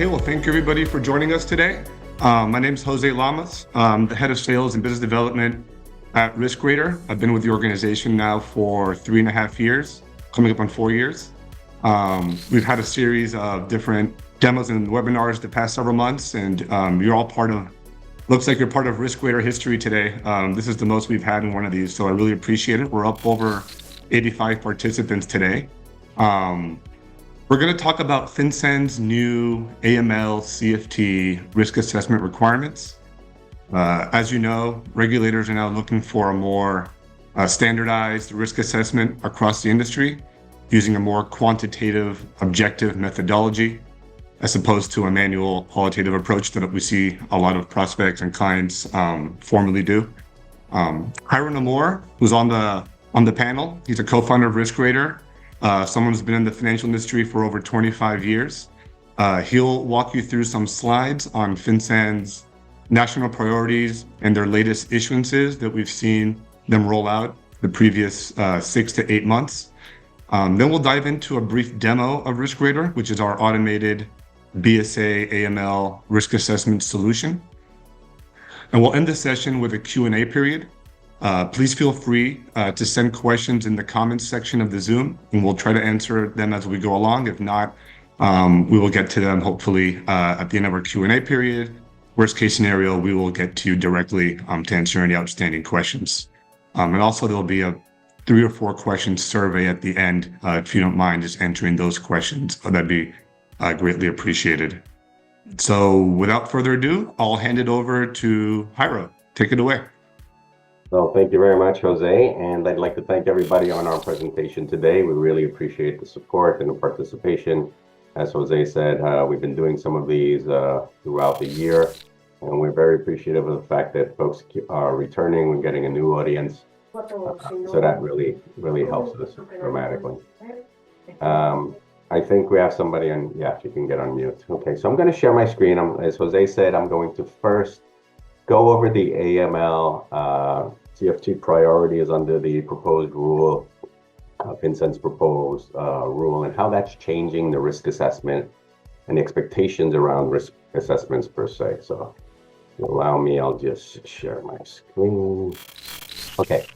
Okay, well, thank you everybody for joining us today. My name is Jose Lamas. I'm the head of sales and business development at RiskRater. I've been with the organization now for 3.5 years, coming up on 4 years. We've had a series of different demos and webinars the past several months, and you're all looks like you're part of RiskRater history today. This is the most we've had in one of these, so I really appreciate it. We're up over 85 participants today. We're going to talk about FinCEN's new AML CFT risk assessment requirements. As you know, regulators are now looking for a more standardized risk assessment across the industry, using a more quantitative, objective methodology, as opposed to a manual qualitative approach that we see a lot of prospects and clients formally do. Hiram Amor, who's on the panel, he's a co-founder of RiskRater. Someone who's been in the financial industry for over 25 years. He'll walk you through some slides on FinCEN's national priorities and their latest issuances that we've seen them roll out the previous 6 to 8 months. Then we'll dive into a brief demo of RiskRater, which is our automated BSA AML risk assessment solution. And we'll end the session with a Q&A period. Please feel free to send questions in the comments section of the Zoom, and we'll try to answer them as we go along. If not, we will get to them hopefully at the end of our Q&A period. Worst case scenario, we will get to you directly to answer any outstanding questions. And also there'll be a 3 or 4 question survey at the end. If you don't mind just entering those questions, that'd be greatly appreciated. So without further ado, I'll hand it over to Hiram. Take it away. So thank you very much, Jose, and I'd like to thank everybody on our presentation today. We really appreciate the support and the participation. As Jose said, we've been doing some of these throughout the year, and we're very appreciative of the fact that folks are returning and getting a new audience. So that really helps us dramatically. I think we have somebody on, yeah, if you can get on mute. Okay, so I'm going to share my screen. As Jose said, I'm going to first go over the AML CFT priorities under the proposed rule, FinCEN's proposed rule, and how that's changing the risk assessment and the expectations around risk assessments per se. So allow me, I'll just share my screen. Okay,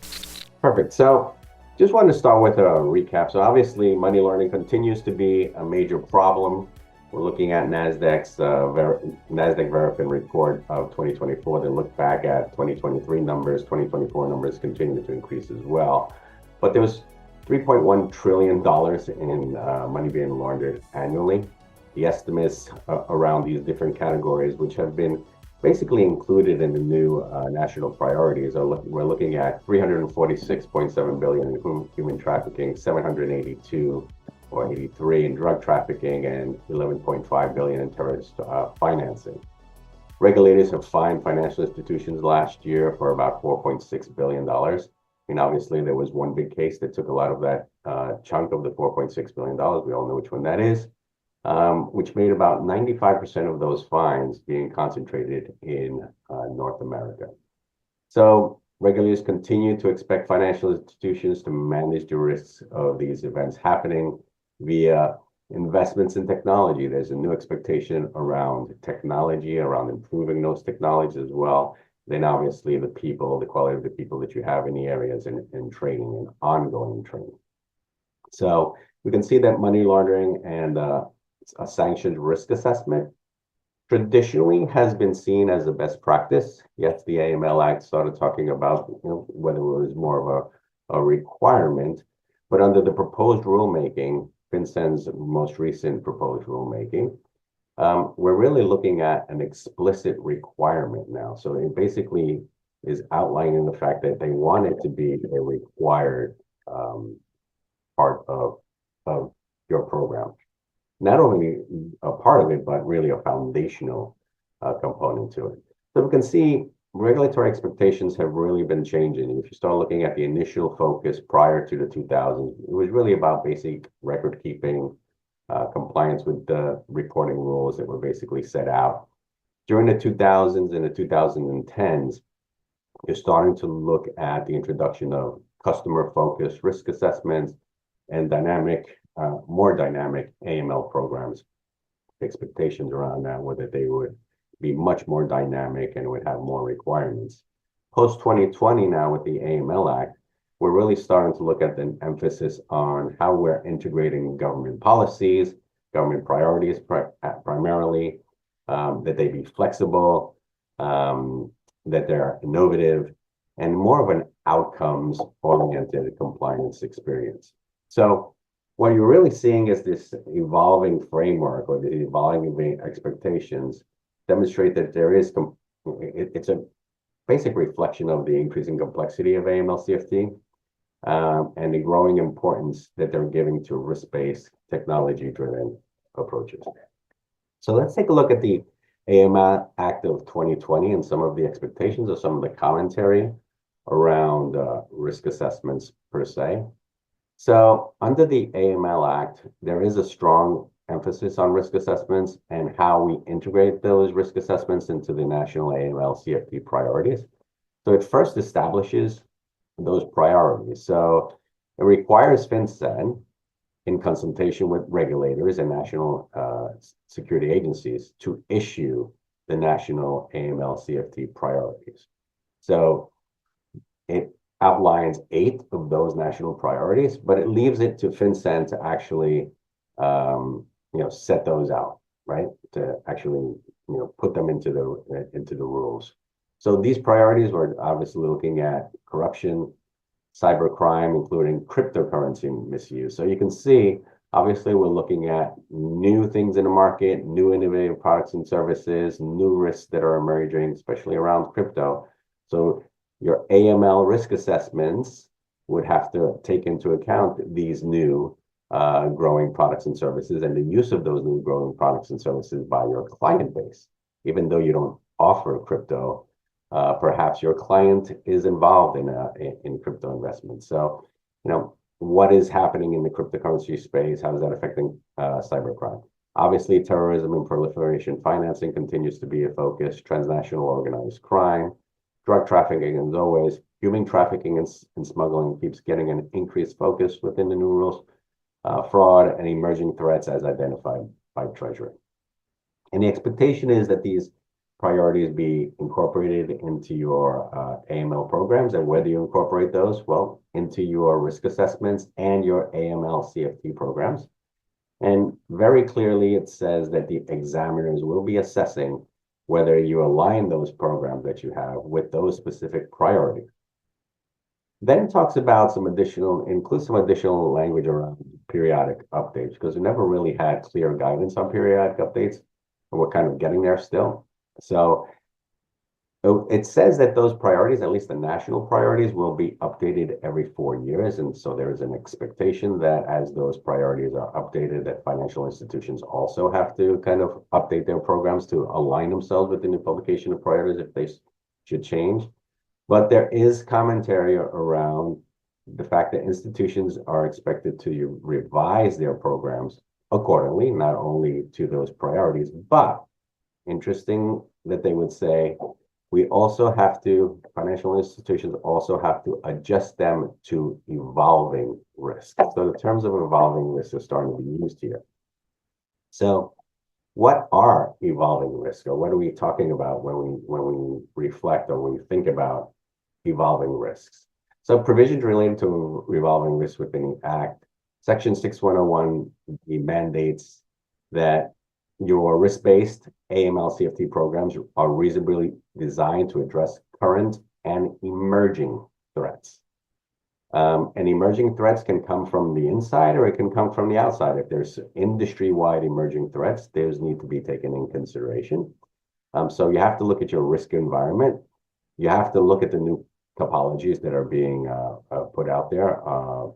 perfect. So just wanted to start with a recap. So obviously money laundering continues to be a major problem. We're looking at NASDAQ's NASDAQ Verifin report of 2024. They look back at 2023 numbers. 2024 numbers continue to increase as well. But there was $3.1 trillion in money being laundered annually. The estimates around these different categories, which have been basically included in the new national priorities, we're looking at $346.7 billion in human trafficking, 782 or 83 in drug trafficking, and 11.5 billion in terrorist financing. Regulators have fined financial institutions last year for about $4.6 billion. And obviously there was one big case that took a lot of that chunk of the $4.6 billion. We all know which one that is, which made about 95% of those fines being concentrated in North America. So regulators continue to expect financial institutions to manage the risks of these events happening via investments in technology. There's a new expectation around technology, around improving those technologies as well. Then obviously the people, the quality of the people that you have in the areas and training and ongoing training. So we can see that money laundering and a sanctioned risk assessment traditionally has been seen as the best practice. Yes, the AML Act started talking about whether it was more of a requirement, but under the proposed rulemaking, FinCEN's most recent proposed rulemaking, we're really looking at an explicit requirement now. So it basically is outlining the fact that they want it to be a required part of your program. Not only a part of it, but really a foundational component to it. So we can see regulatory expectations have really been changing. If you start looking at the initial focus prior to the 2000s, it was really about basic record keeping, compliance with the reporting rules that were basically set out. During the 2000s and the 2010s, you're starting to look at the introduction of customer-focused risk assessments and more dynamic AML programs. expectations around that were that they would be much more dynamic and would have more requirements. Post 2020 now with the AML Act, we're really starting to look at an emphasis on how we're integrating government policies, government priorities primarily, that they be flexible, that they're innovative, and more of an outcomes-oriented compliance experience. So what you're really seeing is this evolving framework or the evolving expectations demonstrate that there is, it's a basic reflection of the increasing complexity of AML-CFT and the growing importance that they're giving to risk-based, technology-driven approaches. So let's take a look at the AML Act of 2020 and some of the expectations or some of the commentary around risk assessments per se. So under the AML Act, there is a strong emphasis on risk assessments and how we integrate those risk assessments into the national AML-CFT priorities. So it first establishes those priorities. So it requires FinCEN, in consultation with regulators and national security agencies, to issue the national AML-CFT priorities. So it outlines 8 of those national priorities, but it leaves it to FinCEN to actually set those out, right? To actually put them into the rules. So these priorities were obviously looking at corruption, cybercrime, including cryptocurrency misuse. So you can see, obviously, we're looking at new things in the market, new innovative products and services, new risks that are emerging, especially around crypto. So your AML risk assessments would have to take into account these new growing products and services and the use of those new growing products and services by your client base. Even though you don't offer crypto, perhaps your client is involved in crypto investments. So, what is happening in the cryptocurrency space? How is that affecting cybercrime? Obviously, terrorism and proliferation financing continues to be a focus. Transnational organized crime, drug trafficking, as always. Human trafficking and smuggling keeps getting an increased focus within the new rules. Fraud and emerging threats as identified by Treasury. And the expectation is that these priorities be incorporated into your AML programs. And whether you incorporate those, well, into your risk assessments and your AML-CFT programs. And very clearly, it says that the examiners will be assessing whether you align those programs that you have with those specific priorities. Then it talks about some additional language around periodic updates, because we never really had clear guidance on periodic updates, and we're kind of getting there still. So it says that those priorities, at least the national priorities, will be updated every 4 years. And so there is an expectation that as those priorities are updated, that financial institutions also have to kind of update their programs to align themselves with the new publication of priorities if they should change. But there is commentary around the fact that institutions are expected to revise their programs accordingly, not only to those priorities, but interesting that they would say, financial institutions also have to adjust them to evolving risks. So the terms of evolving risks are starting to be used here. So what are evolving risks, or what are we talking about when we reflect or when we think about evolving risks? So provisions related to revolving risks within the Act, Section 6101 mandates that your risk-based AML-CFT programs are reasonably designed to address current and emerging threats. And emerging threats can come from the inside or it can come from the outside. If there's industry-wide emerging threats, those need to be taken in consideration. So you have to look at your risk environment. You have to look at the new topologies that are being put out there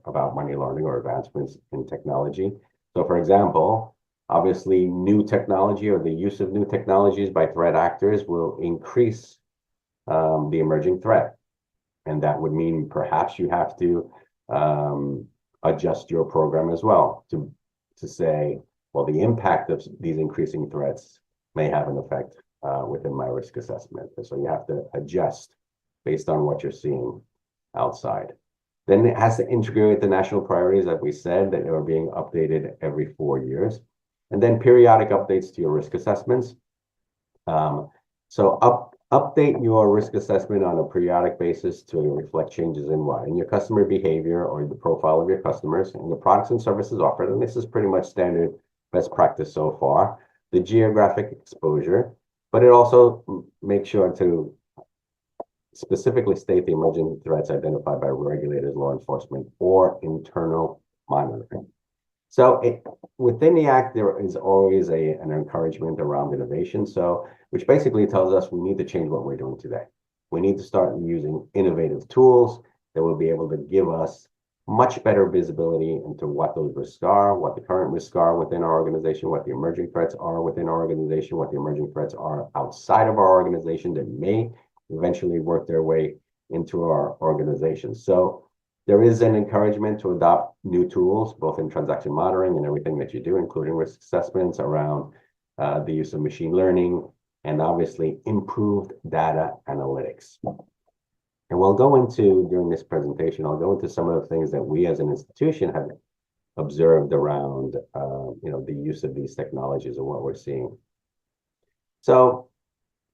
about money laundering or advancements in technology. So for example, obviously new technology or the use of new technologies by threat actors will increase the emerging threat. And that would mean perhaps you have to adjust your program as well to say, well, the impact of these increasing threats may have an effect within my risk assessment. And so you have to adjust based on what you're seeing outside. Then it has to integrate the national priorities that we said that are being updated every 4 years. And then periodic updates to your risk assessments. So update your risk assessment on a periodic basis to reflect changes in what? In your customer behavior or the profile of your customers and the products and services offered. And this is pretty much standard best practice so far. The geographic exposure, but it also makes sure to specifically state the emerging threats identified by regulators, law enforcement, or internal monitoring. So within the Act, there is always an encouragement around innovation. So, which basically tells us we need to change what we're doing today. We need to start using innovative tools that will be able to give us much better visibility into what those risks are, what the current risks are within our organization, what the emerging threats are within our organization, what the emerging threats are outside of our organization that may eventually work their way into our organization. So there is an encouragement to adopt new tools, both in transaction monitoring and everything that you do, including risk assessments around the use of machine learning and obviously improved data analytics. And we'll go into, during this presentation, I'll go into some of the things that we as an institution have observed around the use of these technologies and what we're seeing. So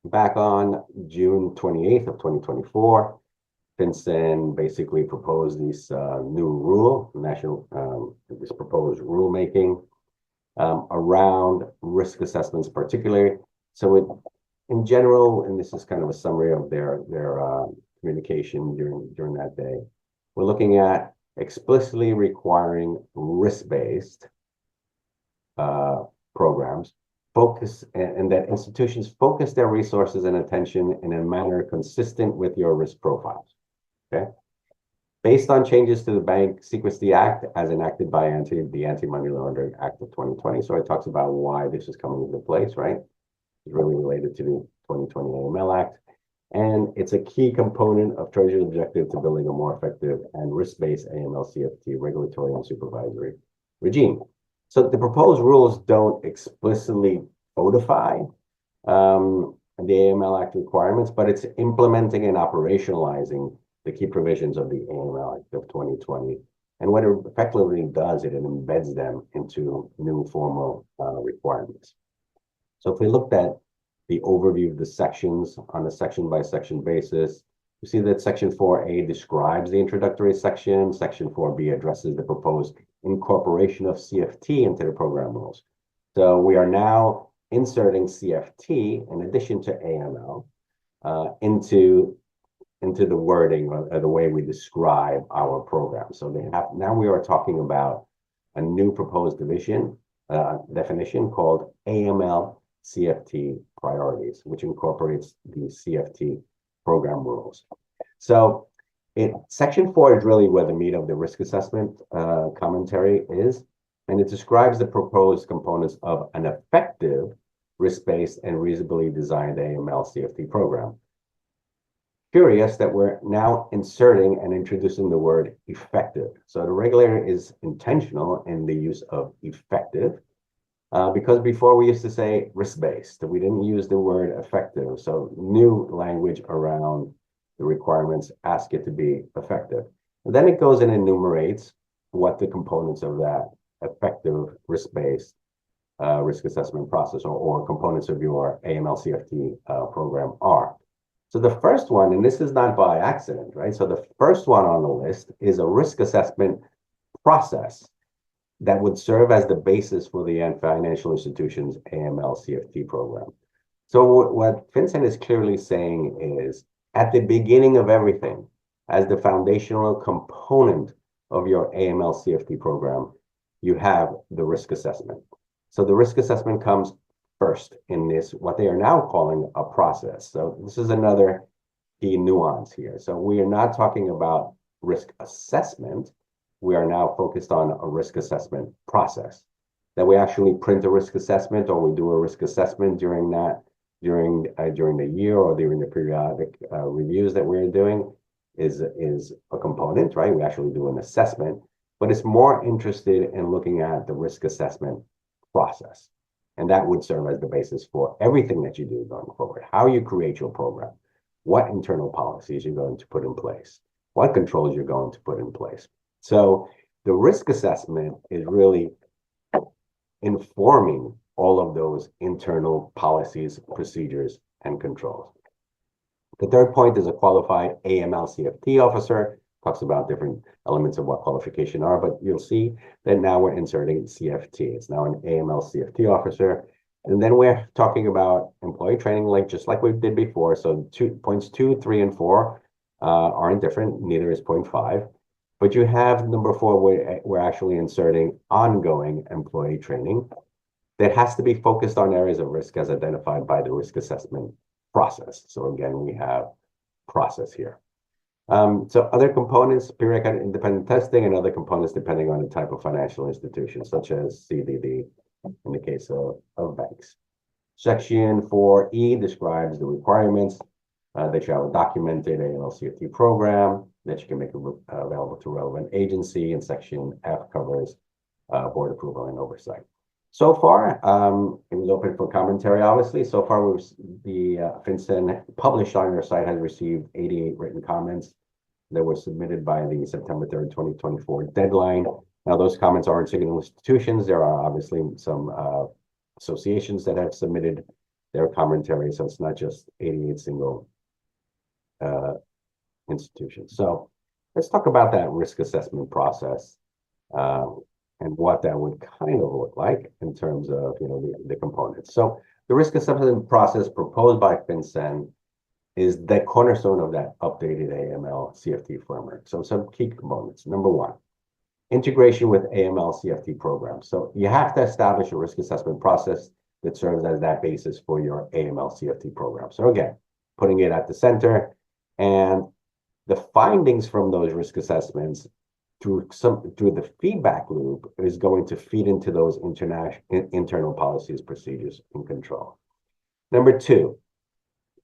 back on June 28th of 2024, FinCEN basically proposed this new rule, this proposed rulemaking around risk assessments particularly. So in general, and this is kind of a summary of their communication during that day, we're looking at explicitly requiring risk-based programs, and that institutions focus their resources and attention in a manner consistent with your risk profiles. Okay. Based on changes to the Bank Secrecy Act as enacted by the Anti-Money Laundering Act of 2020. So it talks about why this is coming into place, right? It's really related to the 2020 AML Act. And it's a key component of Treasury's objective to building a more effective and risk-based AML-CFT regulatory and supervisory regime. So the proposed rules don't explicitly codify the AML Act requirements, but it's implementing and operationalizing the key provisions of the AML Act of 2020. And what it effectively does, it embeds them into new formal requirements. So if we looked at the overview of the sections on a section-by-section basis, you see that Section 4A describes the introductory section. Section 4B addresses the proposed incorporation of CFT into the program rules. So we are now inserting CFT in addition to AML into the wording or the way we describe our program. So now we are talking about a new proposed definition called AML CFT priorities, which incorporates the CFT program rules. So Section 4 is really where the meat of the risk assessment commentary is, and it describes the proposed components of an effective risk-based and reasonably designed AML CFT program. Curious that we're now inserting and introducing the word effective. So the regulator is intentional in the use of effective because before we used to say risk-based, we didn't use the word effective. So new language around the requirements ask it to be effective. And then it goes and enumerates what the components of that effective risk-based risk assessment process or components of your AML CFT program are. So the first one, and this is not by accident, right? So the first one on the list is a risk assessment process that would serve as the basis for the financial institution's AML CFT program. So what FinCEN is clearly saying is, at the beginning of everything, as the foundational component of your AML CFT program, you have the risk assessment. So the risk assessment comes first in this, what they are now calling a process. So this is another key nuance here. So we are not talking about risk assessment. We are now focused on a risk assessment process. That we actually print a risk assessment or we do a risk assessment during the year or during the periodic reviews that we're doing is a component, right? We actually do an assessment, but it's more interested in looking at the risk assessment process. And that would serve as the basis for everything that you do going forward. How you create your program, what internal policies you're going to put in place, what controls you're going to put in place. So the risk assessment is really informing all of those internal policies, procedures, and controls. The third point is a qualified AML CFT officer. Talks about different elements of what qualification are, but you'll see that now we're inserting CFT. It's now an AML CFT officer. And then we're talking about employee training, like just like we did before. So points 2, 3, and 4 aren't different. Neither is point 5. But you have number 4, where we're actually inserting ongoing employee training that has to be focused on areas of risk as identified by the risk assessment process. So again, we have process here. So other components, periodic and independent testing, and other components depending on the type of financial institution, such as CDD in the case of banks. Section 4E describes the requirements that you have a documented AML-CFT program that you can make available to relevant agency, and Section F covers board approval and oversight. So far, it was open for commentary, obviously. So far, the FinCEN published on their site has received 88 written comments that were submitted by the September 3rd, 2024 deadline. Now, those comments aren't single institutions. There are obviously some associations that have submitted their commentary, so it's not just 88 single institutions. So let's talk about that risk assessment process. And what that would kind of look like in terms of the components. So the risk assessment process proposed by FinCEN is the cornerstone of that updated AML CFT framework. So some key components. Number 1, integration with AML CFT programs. So you have to establish a risk assessment process that serves as that basis for your AML CFT program. So again, putting it at the center, and the findings from those risk assessments through the feedback loop is going to feed into those internal policies, procedures, and control. Number 2,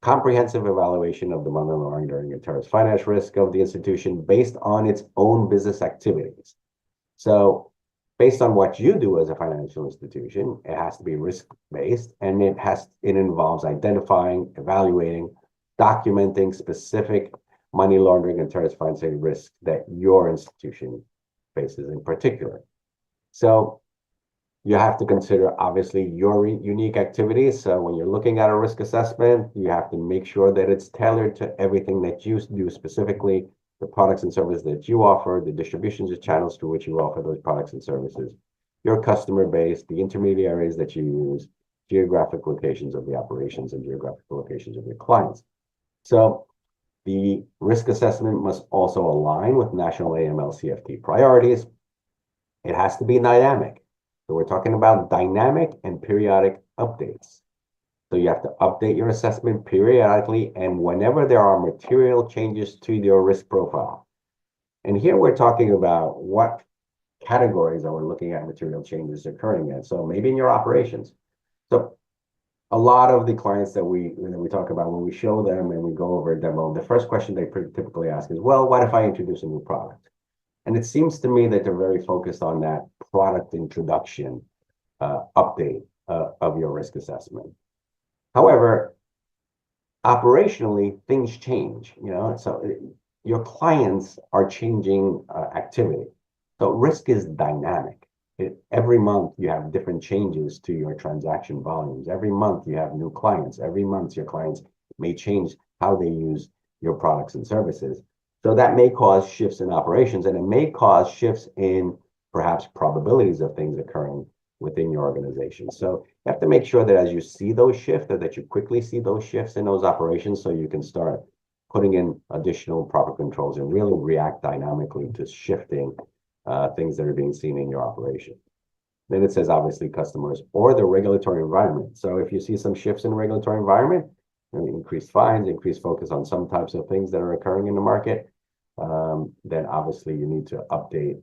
comprehensive evaluation of the money laundering and terrorist finance risk of the institution based on its own business activities. So based on what you do as a financial institution, it has to be risk-based, and it involves identifying, evaluating, documenting specific money laundering and terrorist financing risks that your institution faces in particular. So you have to consider, obviously, your unique activities. So when you're looking at a risk assessment, you have to make sure that it's tailored to everything that you do specifically, the products and services that you offer, the distributions and channels through which you offer those products and services, your customer base, the intermediaries that you use, geographic locations of the operations, and geographic locations of your clients. So the risk assessment must also align with national AML CFT priorities. It has to be dynamic. So we're talking about dynamic and periodic updates. So you have to update your assessment periodically and whenever there are material changes to your risk profile. And here we're talking about what categories are we looking at material changes occurring in. So maybe in your operations. So a lot of the clients that we talk about, when we show them and we go over a demo, the first question they typically ask is, well, what if I introduce a new product? And it seems to me that they're very focused on that product introduction update of your risk assessment. However, operationally, things change, so your clients are changing activity. So risk is dynamic. Every month you have different changes to your transaction volumes. Every month you have new clients. Every month your clients may change how they use your products and services. So that may cause shifts in operations, and it may cause shifts in perhaps probabilities of things occurring within your organization. So you have to make sure that as you see those shifts, that you quickly see those shifts in those operations so you can start putting in additional proper controls and really react dynamically to shifting things that are being seen in your operation. Then it says, obviously, customers or the regulatory environment. So if you see some shifts in the regulatory environment, increased fines, increased focus on some types of things that are occurring in the market, then obviously you need to update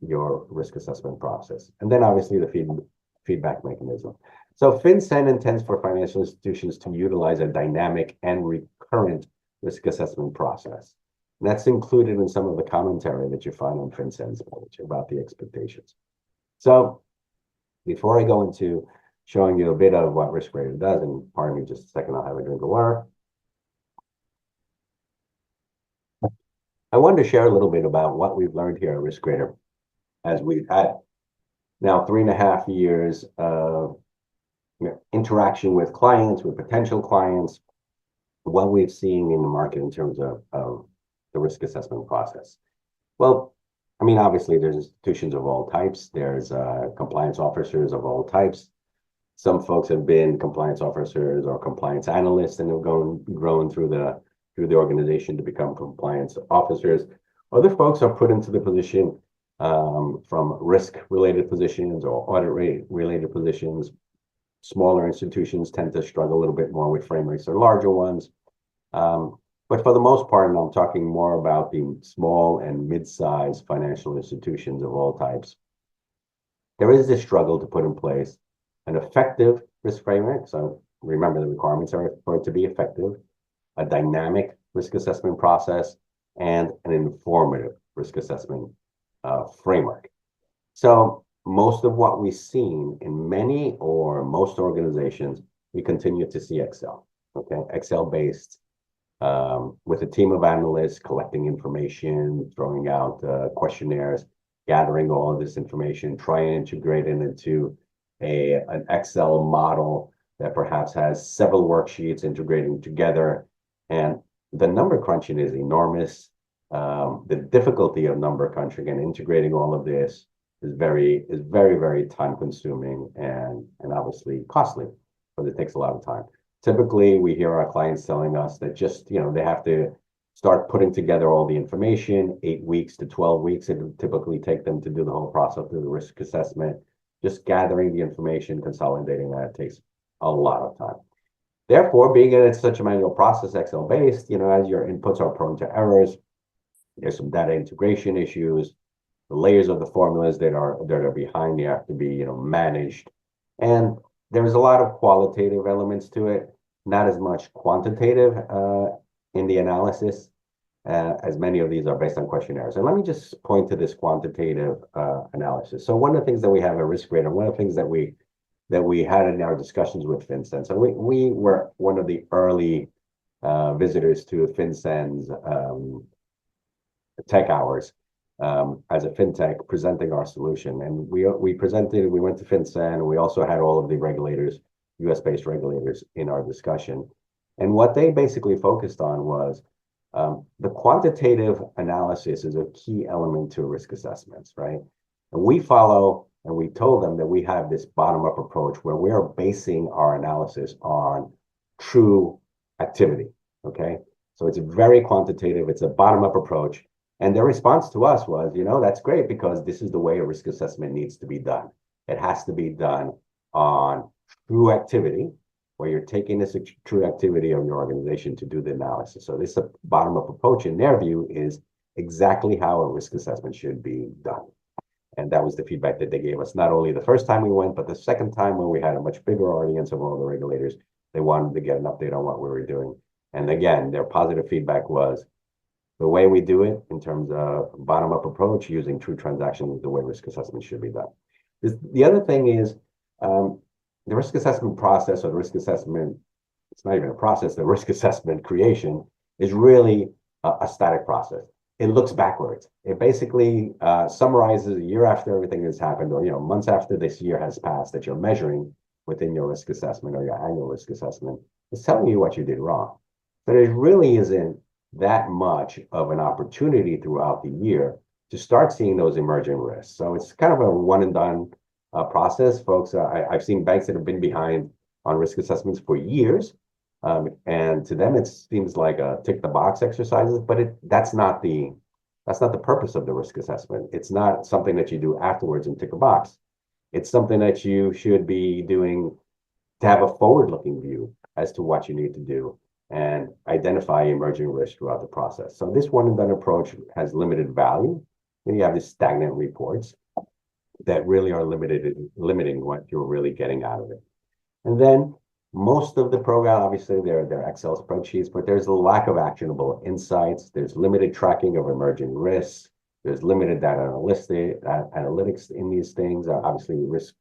your risk assessment process. And then obviously the feedback mechanism. So FinCEN intends for financial institutions to utilize a dynamic and recurrent risk assessment process. And that's included in some of the commentary that you find on FinCEN's page about the expectations. So before I go into showing you a bit of what RiskRater does, and pardon me just a second, I'll have a drink of water. I wanted to share a little bit about what we've learned here at RiskRater as we've had now 3.5 years of interaction with clients, with potential clients, what we've seen in the market in terms of the risk assessment process. Well, I mean, obviously, there's institutions of all types. There's compliance officers of all types. Some folks have been compliance officers or compliance analysts and have grown through the organization to become compliance officers. Other folks are put into the position from risk-related positions or audit-related positions. Smaller institutions tend to struggle a little bit more with frameworks than larger ones. But for the most part, and I'm talking more about the small and mid-sized financial institutions of all types, there is this struggle to put in place an effective risk framework. So remember, the requirements are for it to be effective, a dynamic risk assessment process, and an informative risk assessment framework. So most of what we've seen in many or most organizations, we continue to see Excel, okay? Excel-based, with a team of analysts collecting information, throwing out questionnaires, gathering all of this information, trying to integrate it into an Excel model that perhaps has several worksheets integrating together. And the number crunching is enormous. The difficulty of number crunching and integrating all of this is very, very time consuming and obviously costly, because it takes a lot of time. Typically, we hear our clients telling us that just, they have to start putting together all the information, 8 weeks to 12 weeks. It would typically take them to do the whole process of the risk assessment. Just gathering the information, consolidating that takes a lot of time. Therefore, being that it's such a manual process, Excel-based, as your inputs are prone to errors, there's some data integration issues. The layers of the formulas that are behind, they have to be, managed. And there's a lot of qualitative elements to it, not as much quantitative in the analysis, as many of these are based on questionnaires. And let me just point to this quantitative analysis. So one of the things that we have at RiskRadar, one of the things that we had in our discussions with FinCEN. So we were one of the early visitors to FinCEN's tech hours as a fintech, presenting our solution. And we went to FinCEN, and we also had all of the regulators, US-based regulators, in our discussion. And what they basically focused on was the quantitative analysis is a key element to risk assessments, right? And we follow, and we told them that we have this bottom-up approach where we are basing our analysis on true activity, okay? So it's very quantitative, it's a bottom-up approach. And their response to us was, that's great, because this is the way a risk assessment needs to be done. It has to be done on true activity, where you're taking this true activity of your organization to do the analysis. So this bottom-up approach, in their view, is exactly how a risk assessment should be done. And that was the feedback that they gave us, not only the first time we went, but the second time, when we had a much bigger audience of all the regulators. They wanted to get an update on what we were doing. And again, their positive feedback was, the way we do it in terms of bottom-up approach using true transactions is the way risk assessment should be done. The other thing is the risk assessment process, or the risk assessment, it's not even a process, the risk assessment creation is really a static process. It looks backwards. It basically summarizes a year after everything has happened, or months after this year has passed, that you're measuring within your risk assessment or your annual risk assessment. It's telling you what you did wrong. But it really isn't that much of an opportunity throughout the year to start seeing those emerging risks. So it's kind of a one and done process, folks. I've seen banks that have been behind on risk assessments for years, and to them it seems like a tick the box exercises, but that's not the purpose of the risk assessment. It's not something that you do afterwards and tick a box. It's something that you should be doing to have a forward-looking view as to what you need to do and identify emerging risks throughout the process. So this one and done approach has limited value. And you have these stagnant reports that really are limiting what you're really getting out of it. And then most of the program, obviously, they're Excel spreadsheets, but there's a lack of actionable insights. There's limited tracking of emerging risks. There's limited data analytics in these things. Obviously, risk,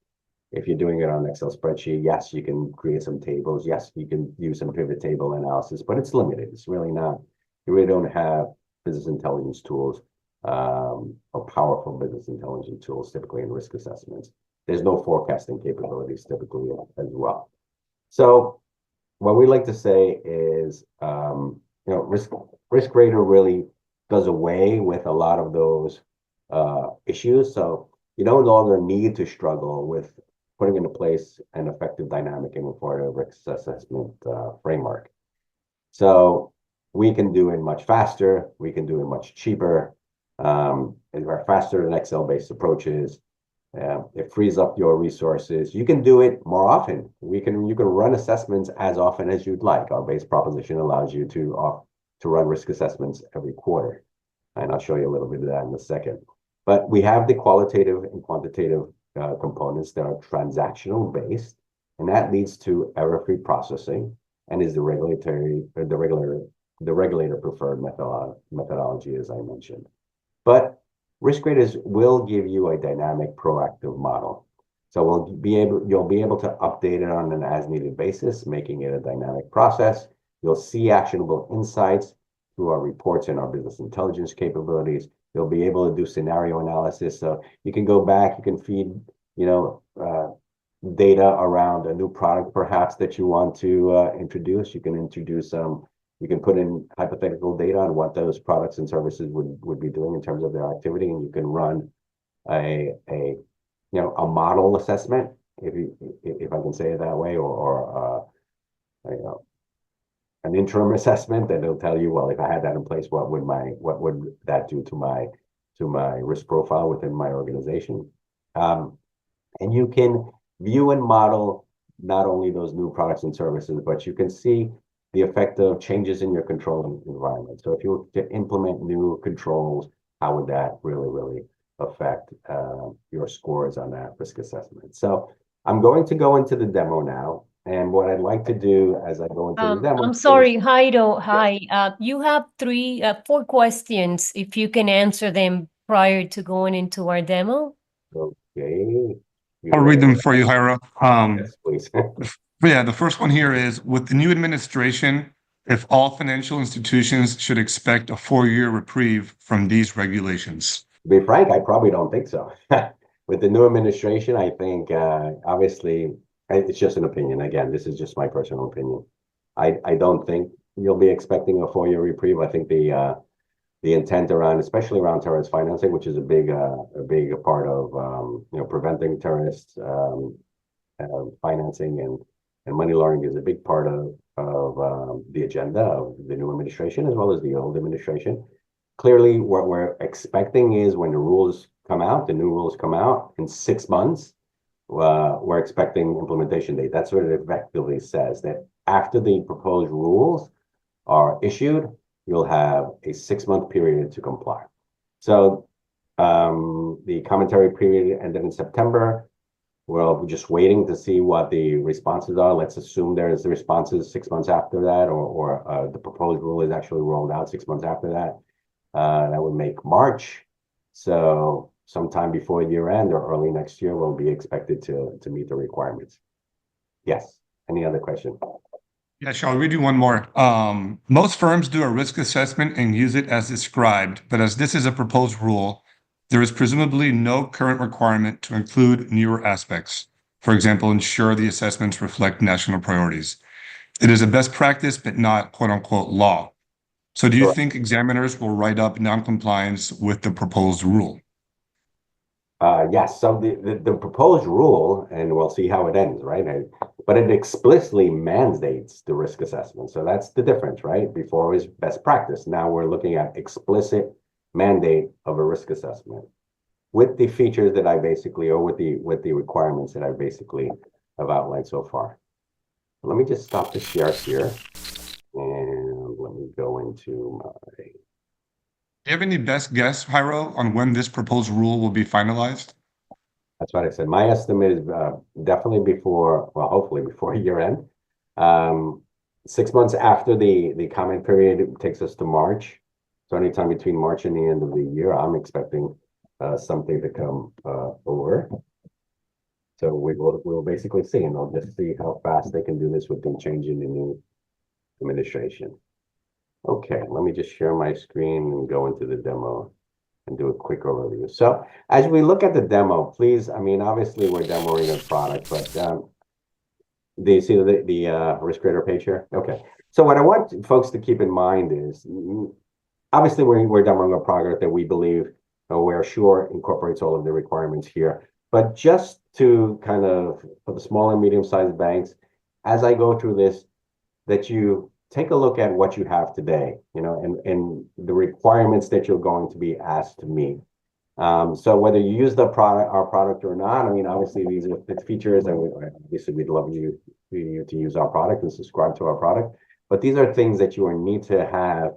if you're doing it on an Excel spreadsheet, yes, you can create some tables. Yes, you can use some pivot table analysis, but it's limited. It's really not, you really don't have business intelligence tools or powerful business intelligence tools typically in risk assessments. there's no forecasting capabilities typically as well. So what we like to say is, risk rater really does away with a lot of those issues. So you no longer need to struggle with putting into place an effective dynamic and informative risk assessment framework. So we can do it much faster. We can do it much cheaper. And we're faster than Excel-based approaches. It frees up your resources. You can do it more often. You can run assessments as often as you'd like. Our base proposition allows you to run risk assessments every quarter. And I'll show you a little bit of that in a second. But we have the qualitative and quantitative components that are transactional based, and that leads to error-free processing and is the regulator preferred methodology, as I mentioned. But risk raters will give you a dynamic, proactive model. So you'll be able to update it on an as-needed basis, making it a dynamic process. You'll see actionable insights through our reports and our business intelligence capabilities. You'll be able to do scenario analysis. So you can go back, you can feed, data around a new product perhaps that you want to introduce. You can put in hypothetical data on what those products and services would be doing in terms of their activity, and you can run a model assessment, if I can say it that way, or an interim assessment that will tell you, well, if I had that in place, what would that do to my risk profile within my organization? And you can view and model not only those new products and services, but you can see the effect of changes in your control environment. So if you were to implement new controls, how would that really affect your scores on that risk assessment? So I'm going to go into the demo now. And what I'd like to do as I go into the demo. I'm sorry, Jairo. Hi. You have 4 questions. If you can answer them prior to going into our demo. Okay. I'll read them for you, Jairo. Yes, please. Yeah, the first one here is, with the new administration, if all financial institutions should expect a 4-year reprieve from these regulations. To be frank, I probably don't think so. With the new administration, I think, obviously, it's just an opinion. Again, this is just my personal opinion. I don't think you'll be expecting a 4-year reprieve. I think the intent around, especially around terrorist financing, which is a big part of preventing terrorist financing and money laundering, is a big part of the agenda of the new administration as well as the old administration. Clearly, what we're expecting is when the new rules come out in 6 months, we're expecting implementation date. That's what it effectively says, that after the proposed rules are issued, you'll have a 6-month period to comply. So the commentary period ended in September. We're just waiting to see what the responses are. Let's assume there's the responses 6 months after that, or the proposed rule is actually rolled out 6 months after that. That would make March. So sometime before year end or early next year, we'll be expected to meet the requirements. Yes. Any other question? Yeah, sure. I'll read you one more. Most firms do a risk assessment and use it as described, but as this is a proposed rule, there is presumably no current requirement to include newer aspects. For example, ensure the assessments reflect national priorities. It is a best practice, but not quote unquote law. So do you think examiners will write up noncompliance with the proposed rule? Yes. So the proposed rule, and we'll see how it ends, right? But it explicitly mandates the risk assessment. So that's the difference, right? Before it was best practice. Now we're looking at explicit mandate of a risk assessment with the features that I basically, or with the requirements that I basically have outlined so far. Let me just stop the share here, and let me go into my. Do you have any best guess, Jairo, on when this proposed rule will be finalized? That's what I said. My estimate is definitely before, well, hopefully before year end. 6 months after the comment period, it takes us to March. So anytime between March and the end of the year, I'm expecting something to come over. So we'll basically see, and I'll just see how fast they can do this with the change in the new administration. Okay, let me just share my screen and go into the demo. and do a quick overview. So as we look at the demo, please, I mean, obviously we're demoing a product, but do you see the risk grader page here? Okay. So what I want folks to keep in mind is, obviously we're demoing a product that we believe, we're sure incorporates all of the requirements here. But just to kind of, for the small and medium-sized banks, as I go through this, that you take a look at what you have today, and the requirements that you're going to be asked to meet. So whether you use our product or not, I mean, obviously these are the features, and obviously we'd love you to use our product and subscribe to our product. But these are things that you need to have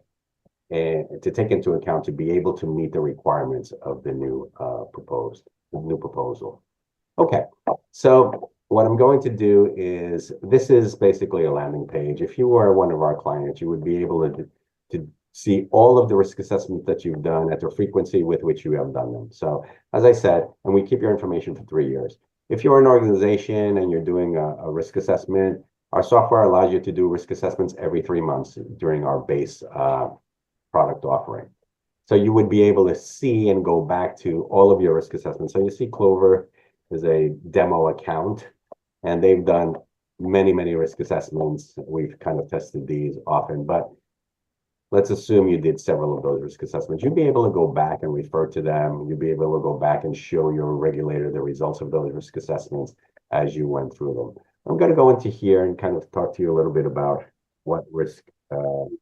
and to take into account to be able to meet the requirements of the new proposal. Okay, so what I'm going to do is, this is basically a landing page. If you were one of our clients, you would be able to see all of the risk assessments that you've done at the frequency with which you have done them. So as I said, and we keep your information for 3 years. If you're an organization and you're doing a risk assessment, our software allows you to do risk assessments every 3 months during our base product offering. So you would be able to see and go back to all of your risk assessments. So you see Clover is a demo account, and they've done many, many risk assessments. We've kind of tested these often, but let's assume you did several of those risk assessments. You'd be able to go back and refer to them. You'd be able to go back and show your regulator the results of those risk assessments as you went through them. I'm going to go into here and kind of talk to you a little bit about what Risk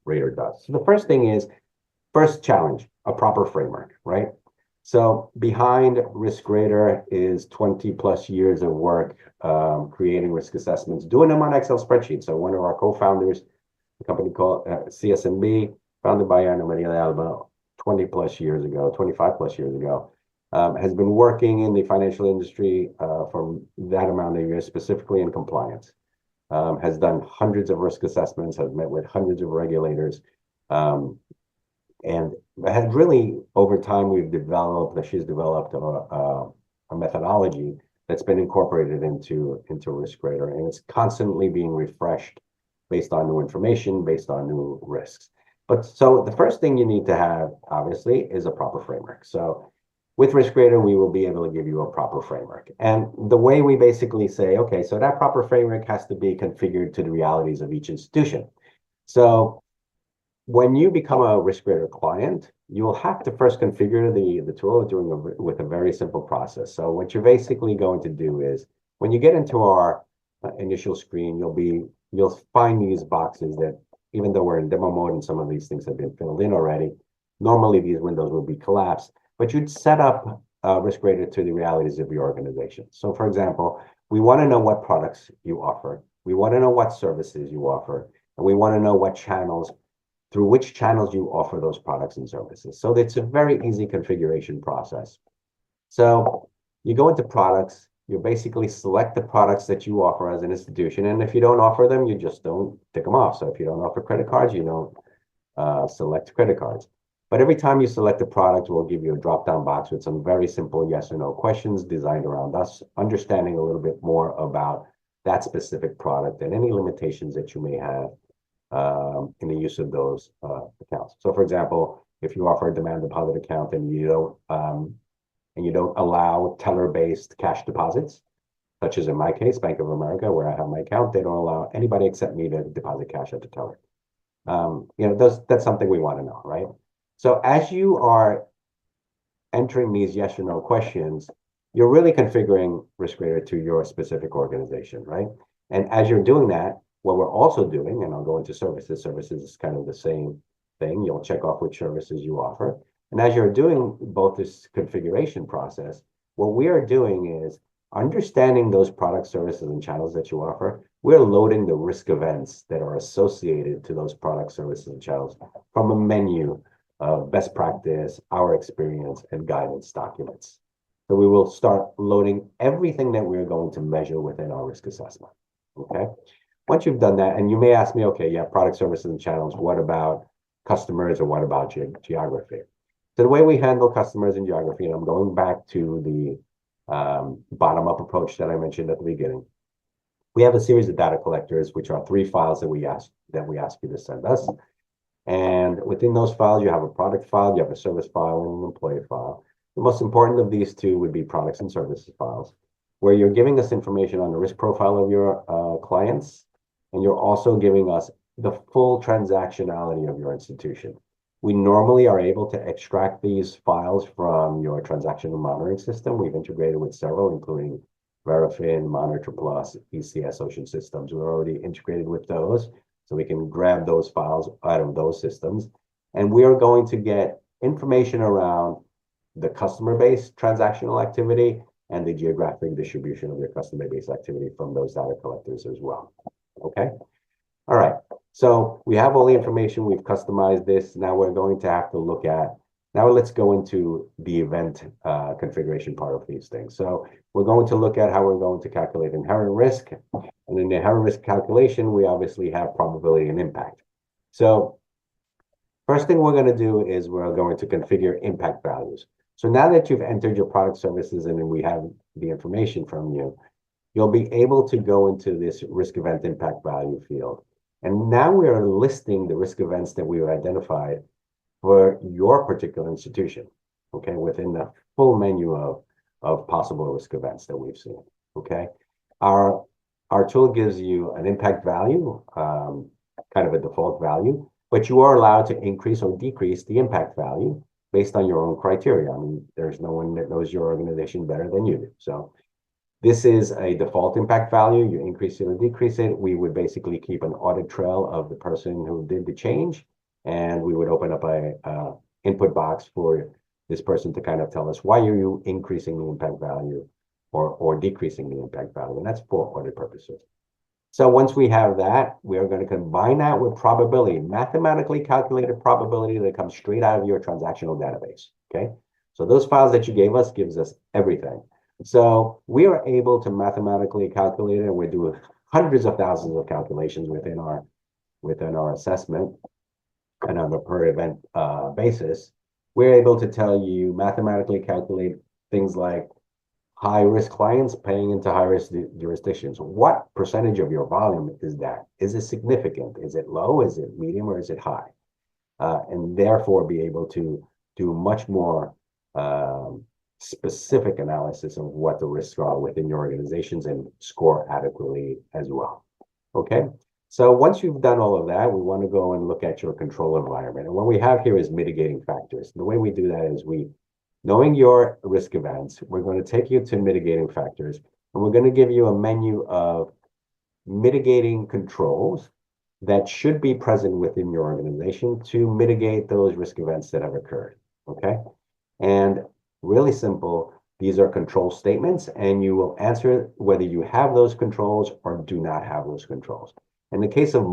Radar does. So the first thing is, first challenge, a proper framework, right? So behind Risk Radar is 20 plus years of work creating risk assessments, doing them on Excel spreadsheets. So one of our co-founders, a company called CSNB, founded by Ana Maria Alba 20 plus years ago, 25 plus years ago, has been working in the financial industry for that amount of years, specifically in compliance, has done hundreds of risk assessments, has met with hundreds of regulators, and had really, over time, she's developed a methodology that's been incorporated into Risk Radar, and it's constantly being refreshed based on new information, based on new risks. But so the first thing you need to have, obviously, is a proper framework. So with Risk Radar, we will be able to give you a proper framework. And the way we basically say, okay, so that proper framework has to be configured to the realities of each institution. So when you become a Risk Radar client, you will have to first configure the tool with a very simple process. So what you're basically going to do is, when you get into our initial screen, you'll find these boxes that, even though we're in demo mode and some of these things have been filled in already, normally these windows will be collapsed, but you'd set up Risk Radar to the realities of your organization. So for example, we want to know what products you offer. We want to know what services you offer, and we want to know through which channels you offer those products and services. So it's a very easy configuration process. So you go into products, you basically select the products that you offer as an institution. And if you don't offer them, you just don't tick them off. So if you don't offer credit cards, you don't select credit cards. But every time you select a product, we'll give you a drop-down box with some very simple yes or no questions designed around us understanding a little bit more about that specific product and any limitations that you may have in the use of those accounts. So for example, if you offer a demand deposit account and you don't allow teller-based cash deposits, such as in my case, Bank of America, where I have my account, they don't allow anybody except me to deposit cash at the teller. That's something we want to know, right? So as you are entering these yes or no questions, you're really configuring Risk Radar to your specific organization, right? And as you're doing that, what we're also doing, and I'll go into services. Services is kind of the same thing. You'll check off which services you offer. And as you're doing both this configuration process, what we are doing is understanding those products, services, and channels that you offer. We're loading the risk events that are associated to those products, services, and channels from a menu of best practice, our experience, and guidance documents. So we will start loading everything that we're going to measure within our risk assessment, okay? Once you've done that, and you may ask me, okay, yeah, product, services, and channels, what about customers, or what about geography? So the way we handle customers and geography, and I'm going back to the bottom-up approach that I mentioned at the beginning, we have a series of data collectors, which are 3 files that we ask you to send us. And within those files, you have a product file, you have a service file, and an employee file. The most important of these two would be products and services files, where you're giving us information on the risk profile of your clients, and you're also giving us the full transactionality of your institution. We normally are able to extract these files from your transactional monitoring system. We've integrated with several, including Verifin, Monitor Plus, ECS Ocean Systems. We're already integrated with those, so we can grab those files out of those systems. And we are going to get information around the customer base transactional activity and the geographic distribution of your customer base activity from those data collectors as well. Okay. All right. So we have all the information. We've customized this. Now we're going to have to look at, now let's go into the event configuration part of these things. So we're going to look at how we're going to calculate inherent risk. And in the inherent risk calculation, we obviously have probability and impact. So first thing we're going to do is we're going to configure impact values. So now that you've entered your product services and then we have the information from you, you'll be able to go into this risk event impact value field. And now we are listing the risk events that we've identified for your particular institution, okay, within the full menu of possible risk events that we've seen, okay? Our tool gives you an impact value, kind of a default value, but you are allowed to increase or decrease the impact value based on your own criteria. I mean, there's no one that knows your organization better than you do. So this is a default impact value. You increase it or decrease it. We would basically keep an audit trail of the person who did the change, and we would open up a input box for this person to kind of tell us, why are you increasing the impact value or decreasing the impact value? And that's for audit purposes. So once we have that, we are going to combine that with probability, mathematically calculated probability that comes straight out of your transactional database, okay? So those files that you gave us gives us everything. So we are able to mathematically calculate it, and we're doing hundreds of thousands of calculations within our assessment and on a per event basis. We're able to tell you mathematically calculate things like high-risk clients paying into high-risk jurisdictions. What percentage of your volume is that? Is it significant? Is it low? Is it medium? Or is it high? And therefore be able to do much more specific analysis of what the risks are within your organizations and score adequately as well. Okay, so once you've done all of that, we want to go and look at your control environment. And what we have here is mitigating factors. The way we do that is knowing your risk events, we're going to take you to mitigating factors, and we're going to give you a menu of mitigating controls that should be present within your organization to mitigate those risk events that have occurred. Okay, and really simple, these are control statements, and you will answer whether you have those controls or do not have those controls. In the case of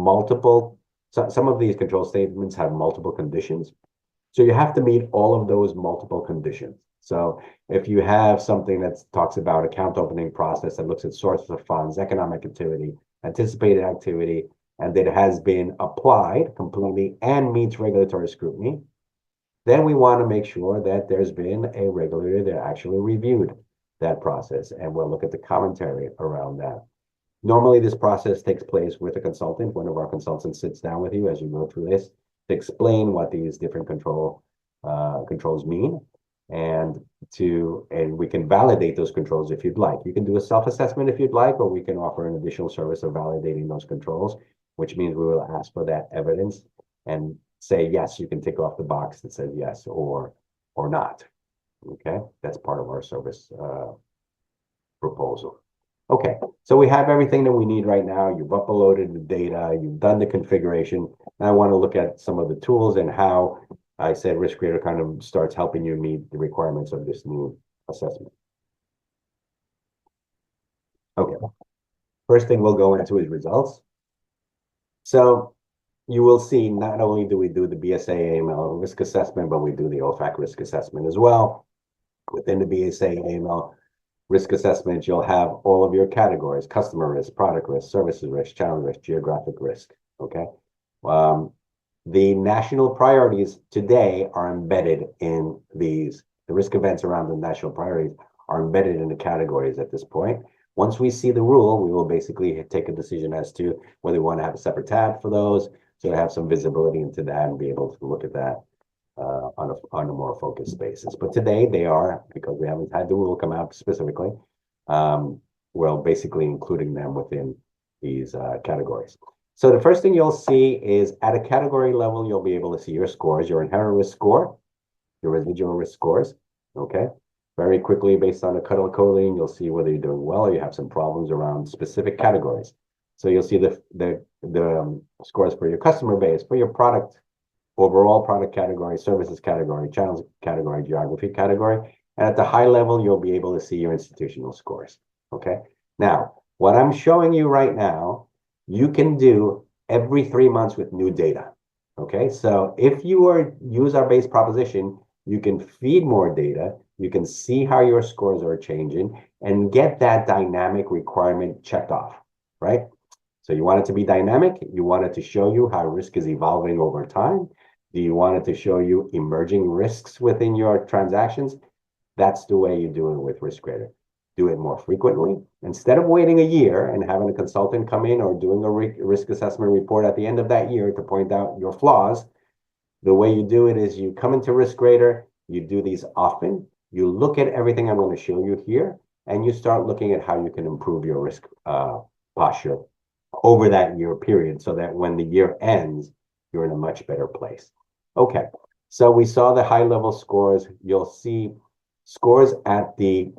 some of these control statements have multiple conditions. So you have to meet all of those multiple conditions. So if you have something that talks about account opening process that looks at sources of funds, economic activity, anticipated activity, and that has been applied completely and meets regulatory scrutiny, then we want to make sure that there's been a regulator that actually reviewed that process, and we'll look at the commentary around that. Normally, this process takes place with a consultant. One of our consultants sits down with you as you go through this to explain what these different controls mean, and we can validate those controls if you'd like. You can do a self-assessment if you'd like, or we can offer an additional service of validating those controls, which means we will ask for that evidence and say, yes, you can tick off the box that says yes or not. Okay, that's part of our service proposal. Okay, so we have everything that we need right now. You've uploaded the data, you've done the configuration. Now I want to look at some of the tools and how I said RiskRater kind of starts helping you meet the requirements of this new assessment. Okay, first thing we'll go into is results. So you will see not only do we do the BSA AML risk assessment, but we do the OFAC risk assessment as well. Within the BSA AML risk assessment, you'll have all of your categories: customer risk, product risk, services risk, channel risk, geographic risk, okay? The national priorities today are embedded in the risk events around the national priorities are embedded in the categories at this point. Once we see the rule, we will basically take a decision as to whether we want to have a separate tab for those, So to have some visibility into that and be able to look at that on a more focused basis. But today they are, because we haven't had the rule come out specifically, well, basically including them within these categories. So the first thing you'll see is at a category level, you'll be able to see your scores, your inherent risk score, your residual risk scores, okay? Very quickly, based on the coding, you'll see whether you're doing well or you have some problems around specific categories. So you'll see the scores for your customer base, for your product, overall product category, services category, channels category, geography category. And at the high level, you'll be able to see your institutional scores, okay? Now, what I'm showing you right now, you can do every 3 months with new data, okay? So if you use our base proposition, you can feed more data, you can see how your scores are changing and get that dynamic requirement checked off, right? So you want it to be dynamic, you want it to show you how risk is evolving over time. Do you want it to show you emerging risks within your transactions? That's the way you do it with RiskRater. Do it more frequently. Instead of waiting a year and having a consultant come in or doing a risk assessment report at the end of that year to point out your flaws, the way you do it is you come into RiskRater, you do these often, you look at everything I'm going to show you here, and you start looking at how you can improve your risk posture over that year period so that when the year ends, you're in a much better place. Okay, so we saw the high-level scores. You'll see scores at the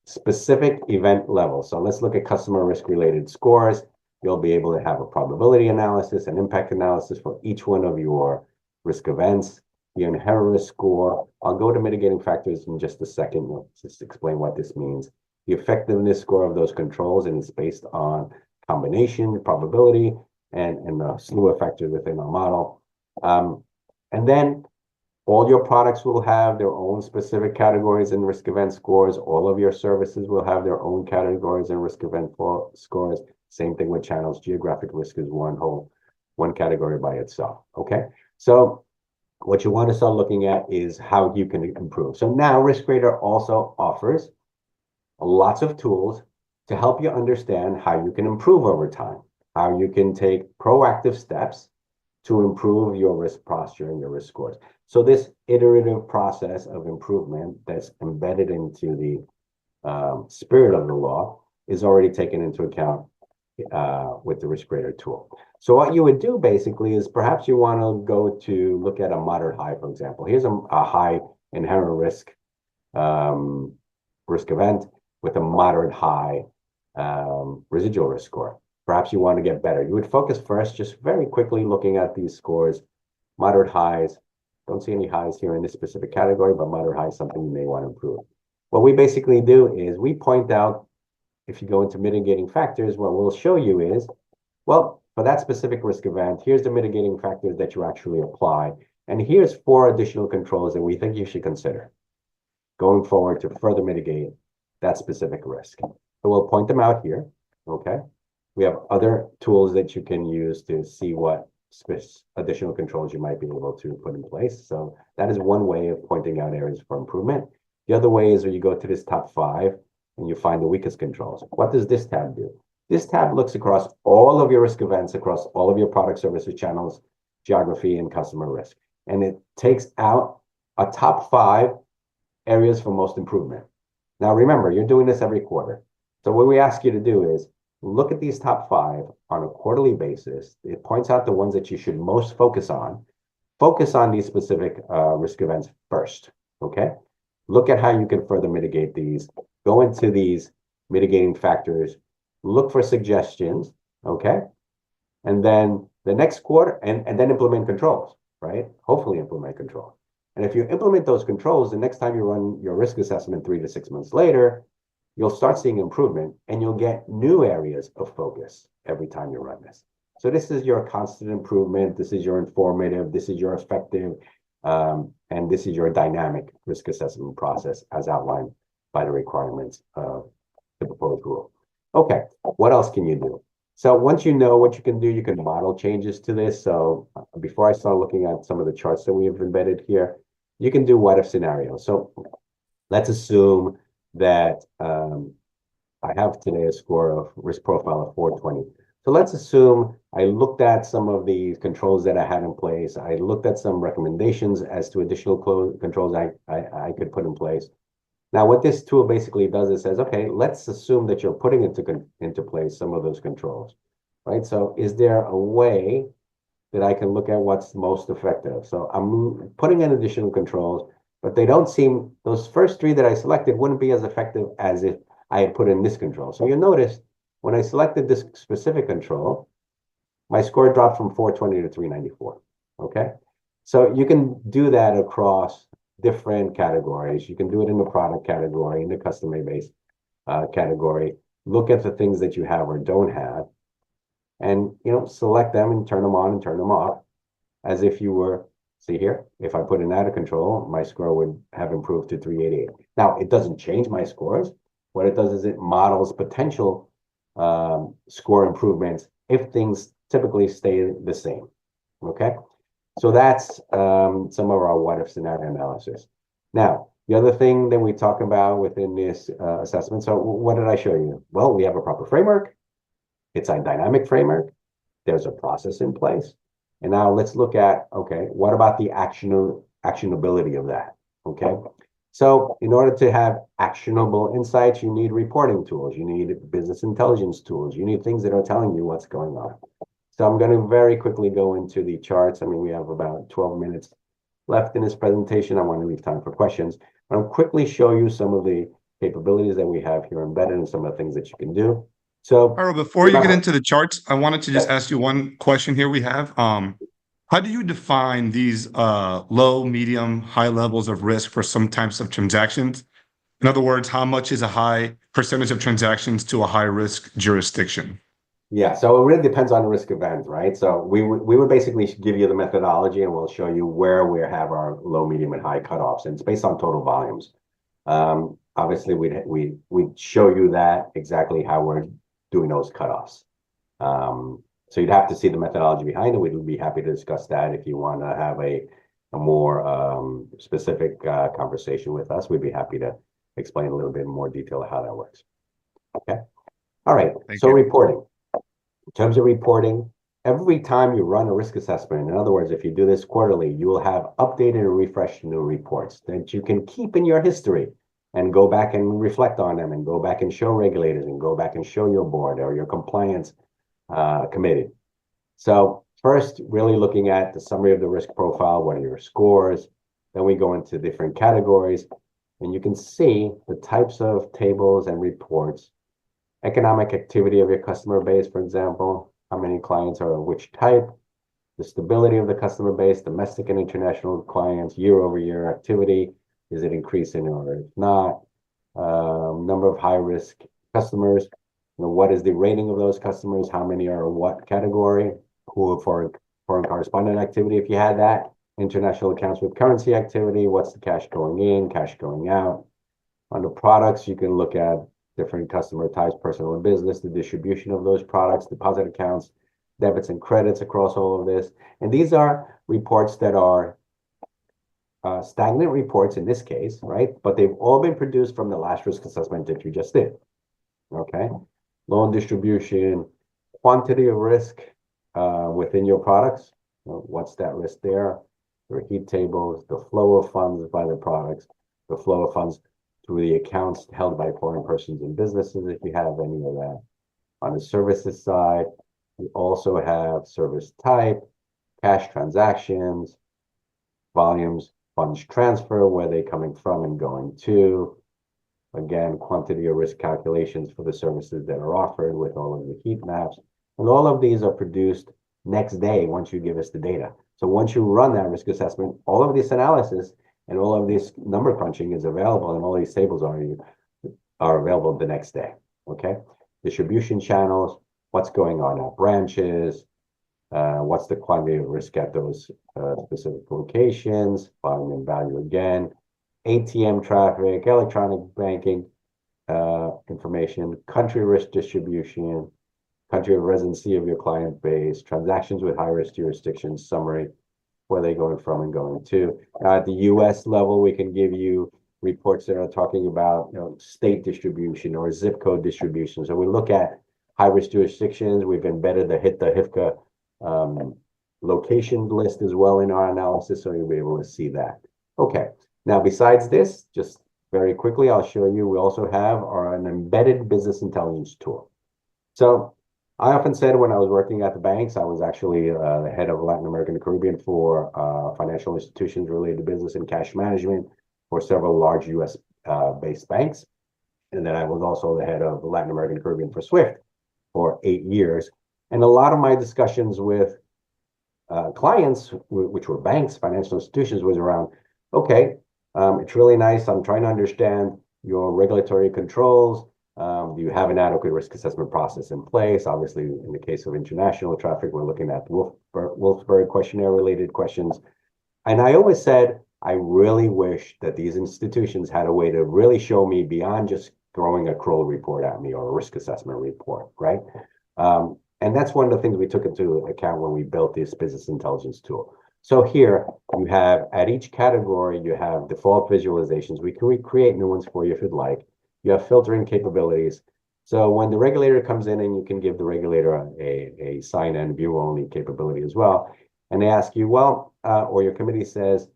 specific event level. So let's look at customer risk-related scores. You'll be able to have a probability analysis and impact analysis for each one of your risk events. The inherent risk score, I'll go to mitigating factors in just a second. We'll just explain what this means. The effectiveness score of those controls, and it's based on combination, probability, and a slew of factors within our model. And then all your products will have their own specific categories and risk event scores. All of your services will have their own categories and risk event scores. Same thing with channels. Geographic risk is one category by itself, okay? So what you want to start looking at is how you can improve. So now RiskRater also offers lots of tools to help you understand how you can improve over time, how you can take proactive steps to improve your risk posture and your risk scores. So this iterative process of improvement that's embedded into the spirit of the law is already taken into account with the RiskRater tool. So what you would do basically is perhaps you want to go to look at a moderate high, for example. Here's a high inherent risk risk event with a moderate high residual risk score. Perhaps you want to get better. You would focus first, just very quickly looking at these scores, moderate highs. Don't see any highs here in this specific category, but moderate high is something you may want to improve. What we basically do is we point out, if you go into mitigating factors, what we'll show you is, well, for that specific risk event, here's the mitigating factors that you actually apply. And here's 4 additional controls that we think you should consider going forward to further mitigate that specific risk. So we'll point them out here, okay? We have other tools that you can use to see what additional controls you might be able to put in place. So that is one way of pointing out areas for improvement. The other way is when you go to this top 5 and you find the weakest controls. What does this tab do? This tab looks across all of your risk events, across all of your product services channels, geography, and customer risk. And it takes out a top 5 areas for most improvement. Now, remember, you're doing this every quarter. So what we ask you to do is look at these top 5 on a quarterly basis. It points out the ones that you should most focus on. Focus on these specific risk events first, okay? Look at how you can further mitigate these. Go into these mitigating factors. Look for suggestions, okay? And then the next quarter, and then implement controls, right? Hopefully implement controls. And if you implement those controls, the next time you run your risk assessment 3 to 6 months later, you'll start seeing improvement and you'll get new areas of focus every time you run this. So this is your constant improvement. This is your informative. This is your effective. And this is your dynamic risk assessment process as outlined by the requirements of the proposed rule. Okay, what else can you do? So once you know what you can do, you can model changes to this. So before I start looking at some of the charts that we have embedded here, you can do what if scenarios. So let's assume that I have today a score of risk profile of 420. So let's assume I looked at some of the controls that I had in place. I looked at some recommendations as to additional controls I could put in place. Now, what this tool basically does is says, okay, let's assume that you're putting into place some of those controls, right? So is there a way that I can look at what's most effective? So I'm putting in additional controls, but they don't seem, those first three that I selected wouldn't be as effective as if I had put in this control. So you'll notice when I selected this specific control, my score dropped from 420 to 394, okay? So you can do that across different categories. You can do it in the product category, in the customer base category. Look at the things that you have or don't have, and select them and turn them on and turn them off, as if you were. See here, if I put in out of control, my score would have improved to 388. Now, it doesn't change my scores. What it does is it models potential score improvements if things typically stay the same. Okay, so that's some of our what if scenario analysis. Now, the other thing that we talk about within this assessment, so what did I show you? Well, we have a proper framework. It's a dynamic framework. There's a process in place. And now let's look at, okay, what about the actionability of that? Okay, so in order to have actionable insights, you need reporting tools, you need business intelligence tools, you need things that are telling you what's going on. So I'm going to very quickly go into the charts. I mean, we have about 12 minutes left in this presentation. I want to leave time for questions. I'll quickly show you some of the capabilities that we have here embedded and some of the things that you can do. So Harold, before you get into the charts, I wanted to just ask you one question here we have. How do you define these low, medium, high levels of risk for some types of transactions? In other words, how much is a high percentage of transactions to a high risk jurisdiction? Yeah, so it really depends on the risk event, right? So we would basically give you the methodology and we'll show you where we have our low, medium, and high cutoffs, and it's based on total volumes. Obviously, we'd show you that exactly how we're doing those cutoffs. So you'd have to see the methodology behind it. We'd be happy to discuss that if you want to have a more specific conversation with us. We'd be happy to explain a little bit more detail of how that works. Okay. All right. So reporting. In terms of reporting, every time you run a risk assessment, in other words, if you do this quarterly, you will have updated and refreshed new reports that you can keep in your history and go back and reflect on them and go back and show regulators and go back and show your board or your compliance committee. So first, really looking at the summary of the risk profile, what are your scores? Then we go into different categories, and you can see the types of tables and reports. Economic activity of your customer base, for example, how many clients are of which type, the stability of the customer base, domestic and international clients, year-over-year activity, is it increasing or if not, number of high-risk customers, what is the rating of those customers, how many are what category, who are foreign correspondent activity, if you had that, international accounts with currency activity, what's the cash going in, cash going out. On the products, you can look at different customer types, personal and business, the distribution of those products, deposit accounts, debits and credits across all of this. And these are reports that are stagnant reports in this case, right? But they've all been produced from the last risk assessment that you just did, okay? Loan distribution, quantity of risk within your products. What's that risk there? Your heat tables, the flow of funds by the products, the flow of funds through the accounts held by foreign persons and businesses, if you have any of that. On the services side, we also have service type, cash transactions, volumes, funds transfer, where they coming from and going to. Again, quantity of risk calculations for the services that are offered with all of the heat maps. And all of these are produced next day once you give us the data. So once you run that risk assessment, all of this analysis and all of this number crunching is available, and all these tables are available the next day, okay? Distribution channels, what's going on at branches, what's the quantity of risk at those specific locations, volume and value again, ATM traffic, electronic banking information, country risk distribution, country of residency of your client base, transactions with high-risk jurisdictions, summary, where they're going from and going to. At the US level, we can give you reports that are talking about state distribution or zip code distribution. So we look at high-risk jurisdictions. We've embedded the HIPAA location list as well in our analysis, so you'll be able to see that. Okay, now besides this, just very quickly, I'll show you, we also have an embedded business intelligence tool. So I often said when I was working at the banks, I was actually the head of Latin America and the Caribbean for financial institutions related to business and cash management for several large US based banks. And then I was also the head of Latin America and the Caribbean for SWIFT for 8 years. And a lot of my discussions with clients, which were banks, financial institutions, was around, okay, it's really nice. I'm trying to understand your regulatory controls. Do you have an adequate risk assessment process in place? Obviously, in the case of international traffic, we're looking at Wolfsburg questionnaire related questions. And I always said, I really wish that these institutions had a way to really show me beyond just throwing a Kroll report at me or a risk assessment report, right? And that's one of the things we took into account when we built this business intelligence tool. So here you have, at each category, you have default visualizations. We can recreate new ones for you if you'd like. You have filtering capabilities. So when the regulator comes in, and you can give the regulator a sign and view only capability as well. And they ask you, well, or your committee says,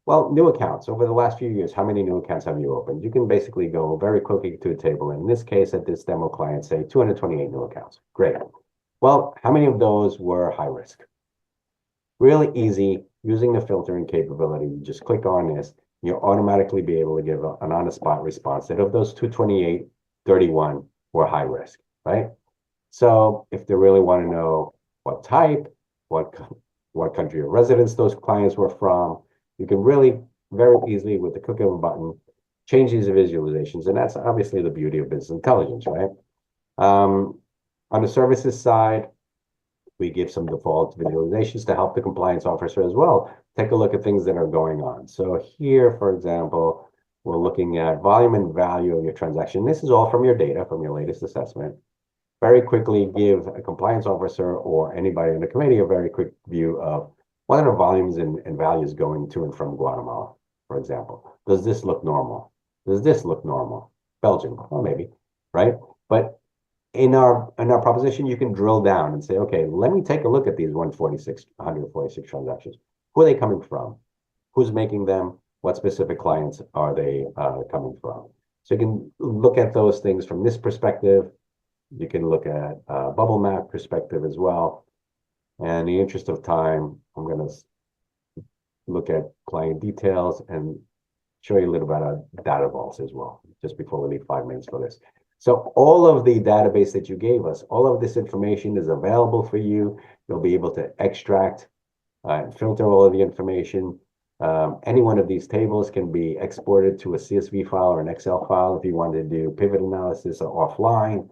well, new accounts. Over the last few years, how many new accounts have you opened? You can basically go very quickly to a table. In this case, at this demo client, say 228 new accounts. Great. Well, how many of those were high risk? Really easy, using the filtering capability. You just click on this, you'll automatically be able to give an on-the-spot response that of those 228, 31 were high risk, right? So if they really want to know what type, what country of residence those clients were from, you can really very easily, with the click of a button, change these visualizations. And that's obviously the beauty of business intelligence, right? On the services side, we give some default visualizations to help the compliance officer as well take a look at things that are going on. So here, for example, we're looking at volume and value of your transaction. This is all from your data, from your latest assessment. Very quickly give a compliance officer or anybody in the committee a very quick view of what are the volumes and values going to and from Guatemala, for example. Does this look normal? Does this look normal? Belgium, well, maybe, right? But in our proposition, you can drill down and say, okay, let me take a look at these 146 transactions. Who are they coming from? Who's making them? What specific clients are they coming from? So you can look at those things from this perspective. You can look at a bubble map perspective as well. And in the interest of time, I'm going to look at client details and show you a little bit about data vaults as well, just before we leave 5 minutes for this. So all of the database that you gave us, all of this information is available for you. You'll be able to extract and filter all of the information. Any one of these tables can be exported to a CSV file or an Excel file if you want to do pivot analysis offline.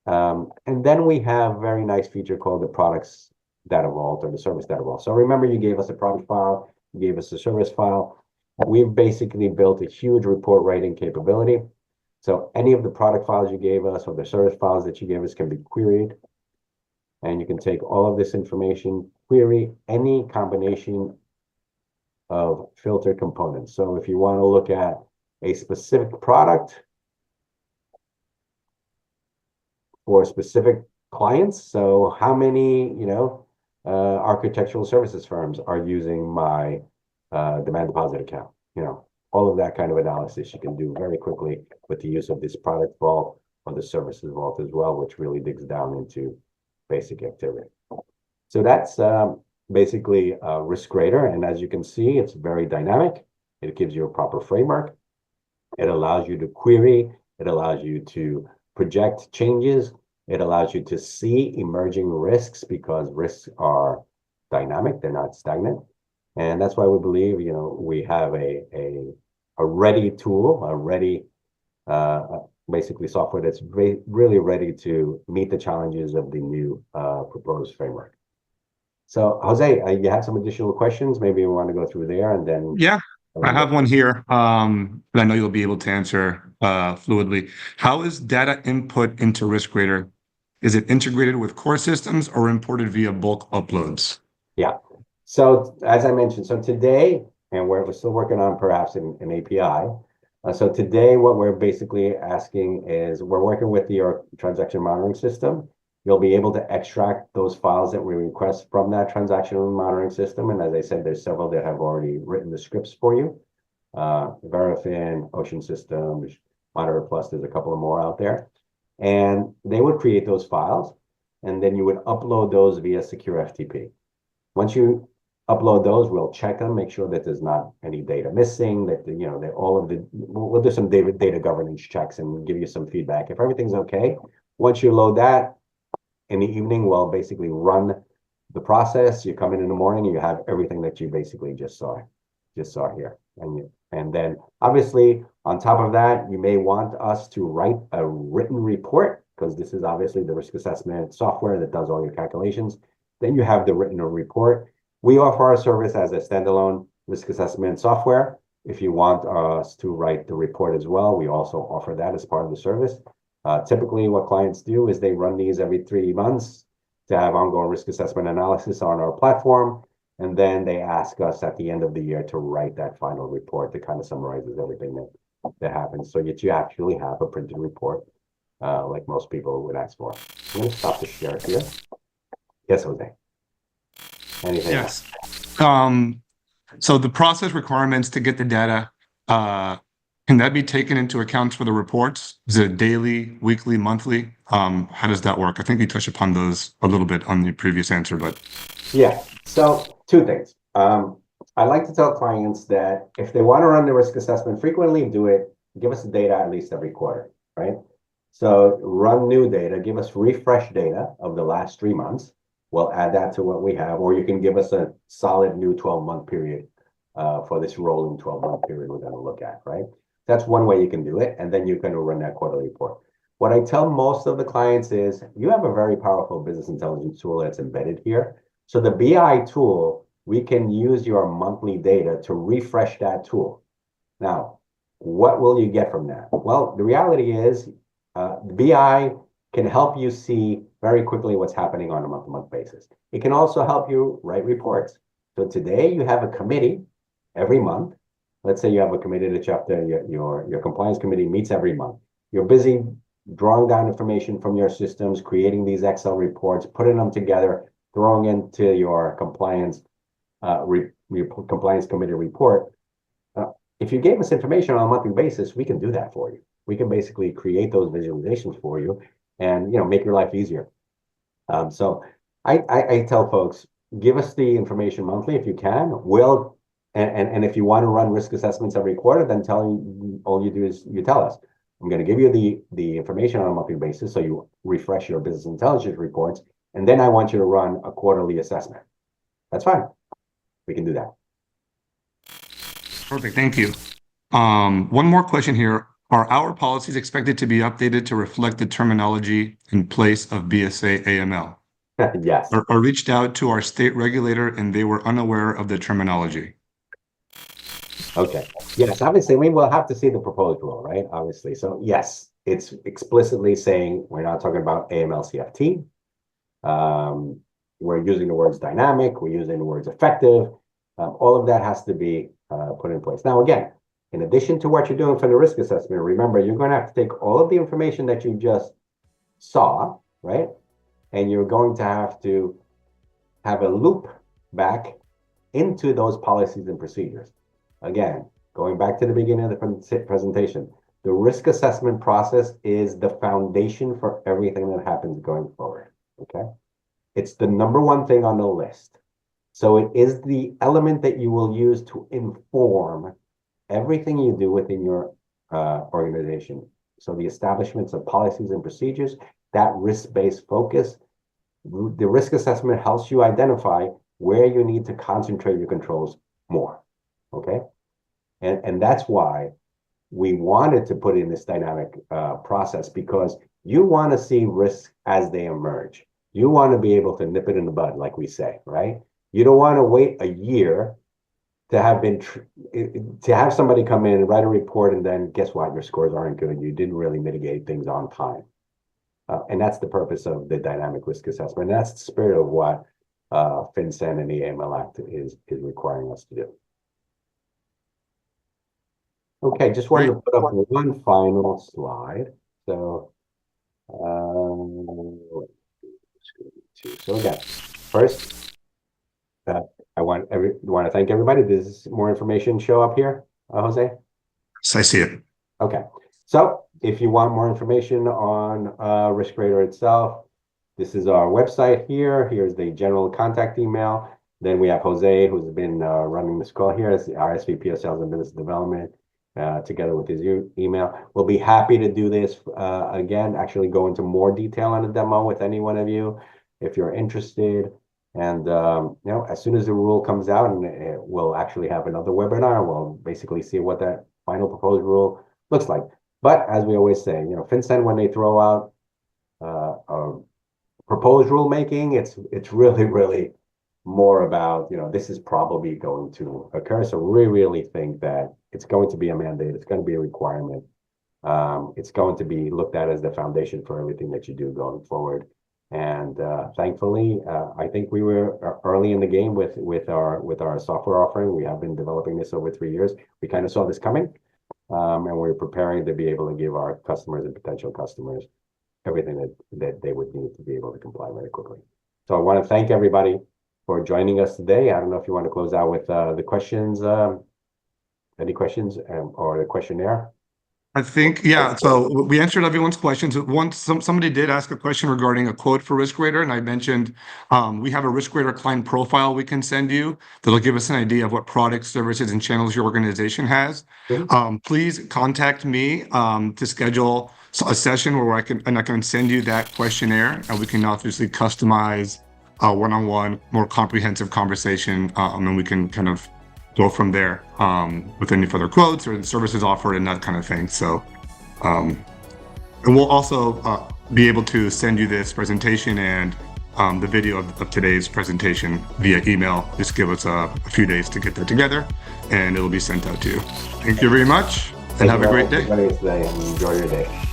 And then we have a very nice feature called the products data vault or the service data vault. So remember, you gave us a product file, you gave us a service file. We've basically built a huge report writing capability. So any of the product files you gave us or the service files that you gave us can be queried. And you can take all of this information, query any combination of filter components. So if you want to look at a specific product for specific clients, so how many, architectural services firms are using my demand deposit account? All of that kind of analysis you can do very quickly with the use of this product vault or the services vault as well, which really digs down into basic activity. So that's basically RiskRater. And as you can see, it's very dynamic. It gives you a proper framework. It allows you to query. It allows you to project changes. It allows you to see emerging risks because risks are dynamic. They're not stagnant. And that's why we believe, we have a ready tool, a ready, basically software that's really ready to meet the challenges of the new proposed framework. So, Jose, you have some additional questions? Maybe we want to go through there and then. Yeah, I have one here that I know you'll be able to answer fluidly. How is data input into RiskRater? Is it integrated with core systems or imported via bulk uploads? Yeah. So as I mentioned, so today, and we're still working on perhaps an API. So today, what we're basically asking is we're working with your transaction monitoring system, You'll be able to extract those files that we request from that transaction monitoring system. And as I said, there's several that have already written the scripts for you. Verifin, Ocean Systems, Monitor Plus, there's a couple of more out there. And they would create those files, and then you would upload those via secure FTP. Once you upload those, we'll check them, make sure that there's not any data missing, that, you know, that all of the, we'll do some data governance checks and give you some feedback. If everything's okay, once you load that in the evening, we'll basically run the process. You come in the morning, you have everything that you basically just saw here. And then obviously on top of that, you may want us to write a written report, because this is obviously the risk assessment software that does all your calculations. Then you have the written report. We offer our service as a standalone risk assessment software. If you want us to write the report as well, we also offer that as part of the service. Typically, what clients do is they run these every 3 months to have ongoing risk assessment analysis on our platform. And then they ask us at the end of the year to write that final report that kind of summarizes everything that happens, so that you actually have a printed report, like most people would ask for. I'm going to stop the share here. Yes, Jose. Anything Yes. So the process requirements to get the data, can that be taken into account for the reports? Is it daily, weekly, monthly? How does that work? I think you touched upon those a little bit on the previous answer, but. Yeah, so 2 things. I like to tell clients that if they want to run the risk assessment frequently, do it, give us the data at least every quarter, right? So run new data, give us refresh data of the last 3 months. We'll add that to what we have, or you can give us a solid new 12-month period for this rolling 12-month period we're going to look at, right? That's one way you can do it, and then you're going to run that quarterly report. What I tell most of the clients is you have a very powerful business intelligence tool that's embedded here. So the BI tool, we can use your monthly data to refresh that tool. Now, what will you get from that? Well, the reality is BI can help you see very quickly what's happening on a month-to-month basis. It can also help you write reports. So today you have a committee every month. Let's say you have a committee that you have to, your compliance committee meets every month. You're busy drawing down information from your systems, creating these Excel reports, putting them together, throwing into your compliance compliance committee report. If you gave us information on a monthly basis, we can do that for you. We can basically create those visualizations for you and, you know, make your life easier. So I tell folks, give us the information monthly if you can. We'll and if you want to run risk assessments every quarter, then all you do is you tell us. I'm going to give you the information on a monthly basis, so you refresh your business intelligence reports, and then I want you to run a quarterly assessment. That's fine. We can do that. Perfect. Thank you. One more question here. Are our policies expected to be updated to reflect the terminology in place of BSA AML? Yes. I reached out to our state regulator and they were unaware of the terminology. Okay. Yes, obviously, we will have to see the proposed rule, right? Obviously. So yes, it's explicitly saying we're not talking about AML CFT. We're using the words dynamic, we're using the words effective. All of that has to be put in place. Now, again, in addition to what you're doing for the risk assessment, remember, you're going to have to take all of the information that you just saw, right? And you're going to have a loop back into those policies and procedures. Again, going back to the beginning of the presentation, the risk assessment process is the foundation for everything that happens going forward, okay? It's the #1 thing on the list. So it is the element that you will use to inform everything you do within your organization. So the establishments of policies and procedures, that risk-based focus, the risk assessment helps you identify where you need to concentrate your controls more, okay? And that's why we wanted to put in this dynamic process, because you want to see risks as they emerge. You want to be able to nip it in the bud, like we say, right? You don't want to wait a year to have somebody come in and write a report, and then guess what? Your scores aren't good. You didn't really mitigate things on time. And that's the purpose of the dynamic risk assessment. And that's the spirit of what FinCEN and the AML Act is requiring us to do. Okay, just wanted to put up one final slide. So issue. So again, first, I want to thank everybody. Does more information show up here, Jose? So I see it. Okay. So if you want more information on RiskRadar itself, this is our website here. Here's the general contact email. Then we have Jose, who's been running this call here as the RSVP of Sales and Business Development, together with his email. We'll be happy to do this again, actually go into more detail on the demo with any one of you if you're interested. And as soon as the rule comes out, and we'll actually have another webinar, we'll basically see what that final proposed rule looks like. But as we always say, FinCEN, when they throw out a proposed rulemaking, it's really more about, this is probably going to occur. So we really think that it's going to be a mandate. It's going to be a requirement. It's going to be looked at as the foundation for everything that you do going forward. And thankfully, I think we were early in the game with our software offering. We have been developing this over 3 years. We kind of saw this coming, and we're preparing to be able to give our customers and potential customers everything that they would need to be able to comply very quickly. So I want to thank everybody for joining us today. I don't know if you want to close out with the questions, any questions or the questionnaire? I think, yeah, so we answered everyone's questions. Somebody did ask a question regarding a quote for RiskRadar, and I mentioned we have a RiskRadar client profile we can send you that'll give us an idea of what products, services, and channels your organization has. Please contact me to schedule a session where I can send you that questionnaire, and we can obviously customize a one-on-one, more comprehensive conversation, and we can kind of go from there with any further quotes or the services offered and that kind of thing. So, and we'll also be able to send you this presentation and the video of today's presentation via email. Just give us a few days to get that together, and it'll be sent out to you. Thank you very much, and have a great day. Today, and enjoy your day.